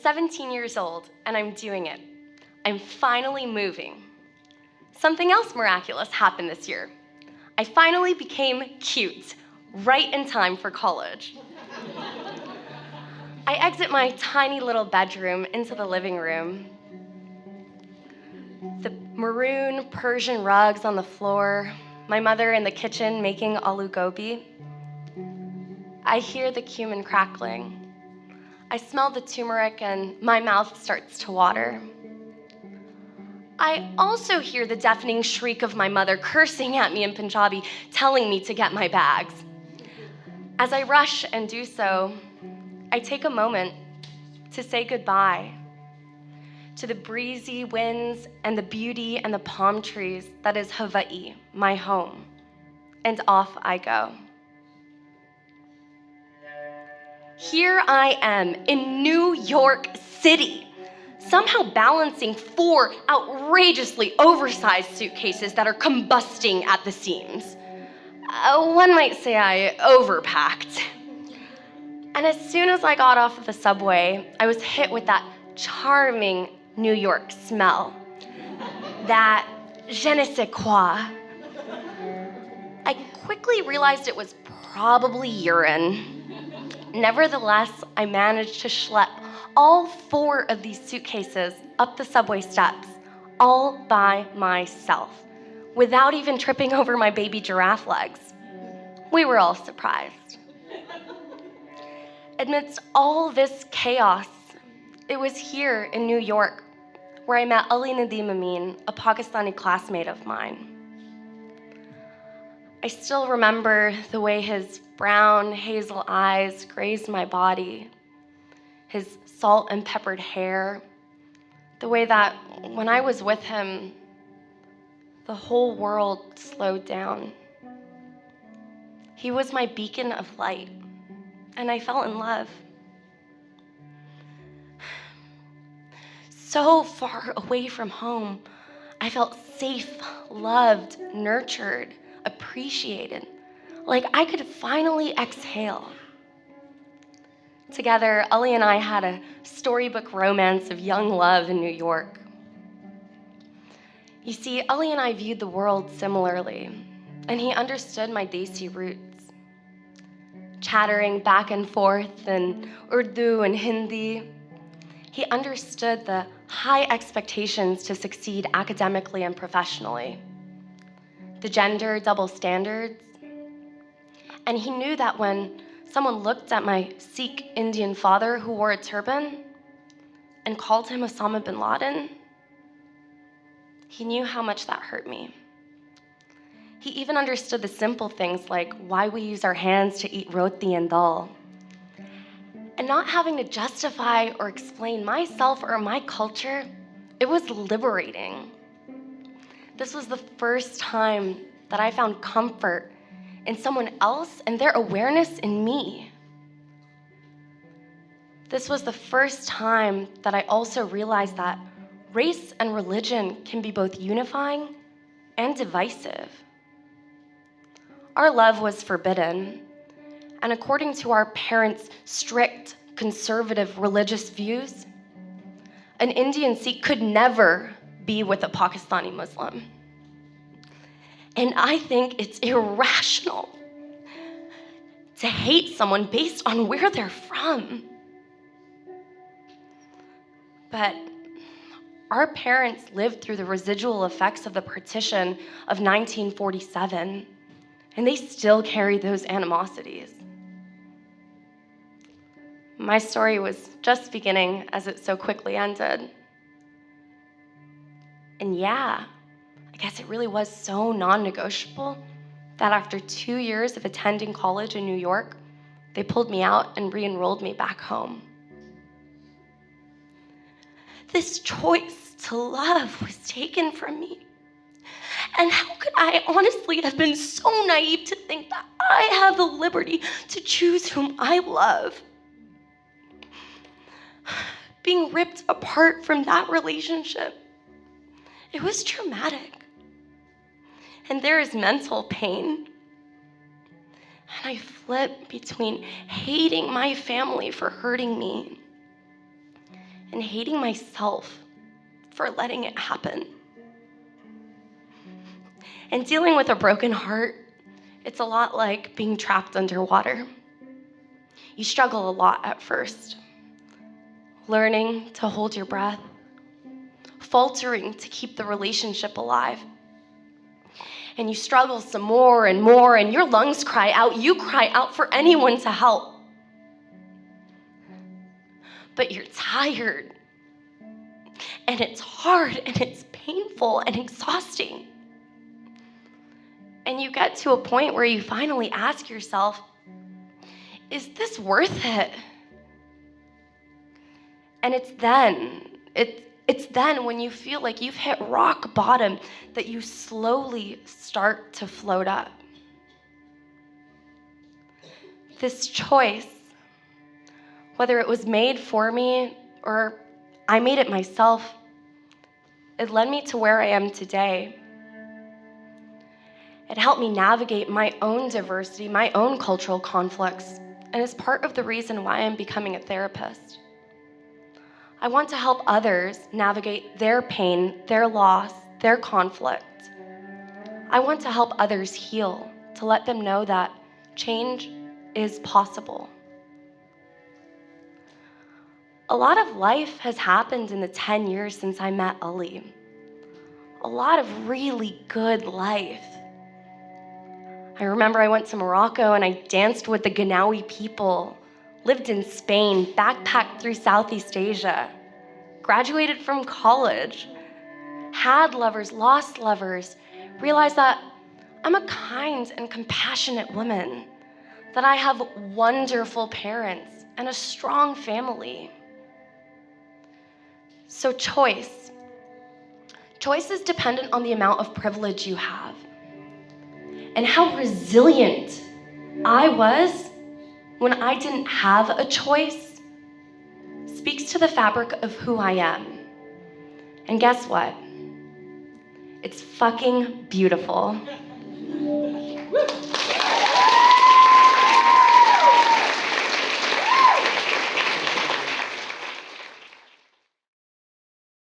17 years old, and I'm doing it. I'm finally moving. Something else miraculous happened this year. I finally became cute, right in time for college. I exit my tiny little bedroom into the living room. The maroon Persian rugs on the floor, my mother in the kitchen making aloo gobi. I hear the cumin crackling. I smell the turmeric and my mouth starts to water. I also hear the deafening shriek of my mother cursing at me in Punjabi, telling me to get my bags. As I rush and do so, I take a moment to say goodbye to the breezy winds and the beauty and the palm trees that is Hawaii, my home. And off I go. Here I am in New York City, somehow balancing 4 outrageously oversized suitcases that are combusting at the seams. One might say I overpacked. And as soon as I got off of the subway, I was hit with that charming New York smell, that je ne sais quoi. I quickly realized it was probably urine. Nevertheless, I managed to schlep all 4 of these suitcases up the subway steps, all by myself, without even tripping over my baby giraffe legs. We were all surprised. Amidst all this chaos, it was here in New York where I met Ali Nadim Amin, a Pakistani classmate of mine. I still remember the way his brown hazel eyes grazed my body, his salt and peppered hair, the way that when I was with him, the whole world slowed down. He was my beacon of light, and I fell in love. So far away from home, I felt safe, loved, nurtured, appreciated, like I could finally exhale. Together, Ali and I had a storybook romance of young love in New York. You see, Ali and I viewed the world similarly, and he understood my Desi roots. Chattering back and forth in Urdu and Hindi, he understood the high expectations to succeed academically and professionally, the gender double standards, and he knew that when someone looked at my Sikh Indian father who wore a turban and called him Osama bin Laden, he knew how much that hurt me. He even understood the simple things like why we use our hands to eat roti and dal. And not having to justify or explain myself or my culture, it was liberating. This was the first time that I found comfort in someone else and their awareness in me. This was the first time that I also realized that race and religion can be both unifying and divisive. Our love was forbidden, and according to our parents' strict, conservative religious views, an Indian Sikh could never be with a Pakistani Muslim. And I think it's irrational to hate someone based on where they're from. But our parents lived through the residual effects of the partition of 1947, and they still carry those animosities. My story was just beginning as it so quickly ended. And yeah, I guess it really was so non-negotiable that after 2 years of attending college in New York, they pulled me out and re-enrolled me back home. This choice to love was taken from me. And how could I honestly have been so naive to think that I have the liberty to choose whom I love? Being ripped apart from that relationship, it was traumatic. And there is mental pain. And I flip between hating my family for hurting me and hating myself for letting it happen. And dealing with a broken heart, it's a lot like being trapped underwater. You struggle a lot at first, learning to hold your breath, faltering to keep the relationship alive. And you struggle some more, and your lungs cry out. You cry out for anyone to help. But you're tired, and it's hard, and it's painful and exhausting. And you get to a point where you finally ask yourself, is this worth it? And it's then when you feel like you've hit rock bottom that you slowly start to float up. This choice, whether it was made for me or I made it myself, it led me to where I am today. It helped me navigate my own diversity, my own cultural conflicts, and is part of the reason why I'm becoming a therapist. I want to help others navigate their pain, their loss, their conflict. I want to help others heal, to let them know that change is possible. A lot of life has happened in the 10 years since I met Ali. A lot of really good life. I remember I went to Morocco and I danced with the Ganawi people, lived in Spain, backpacked through Southeast Asia, graduated from college, had lovers, lost lovers, realized that I'm a kind and compassionate woman, that I have wonderful parents and a strong family. So choice is dependent on the amount of privilege you have. And how resilient I was when I didn't have a choice speaks to the fabric of who I am. And guess what? It's fucking beautiful.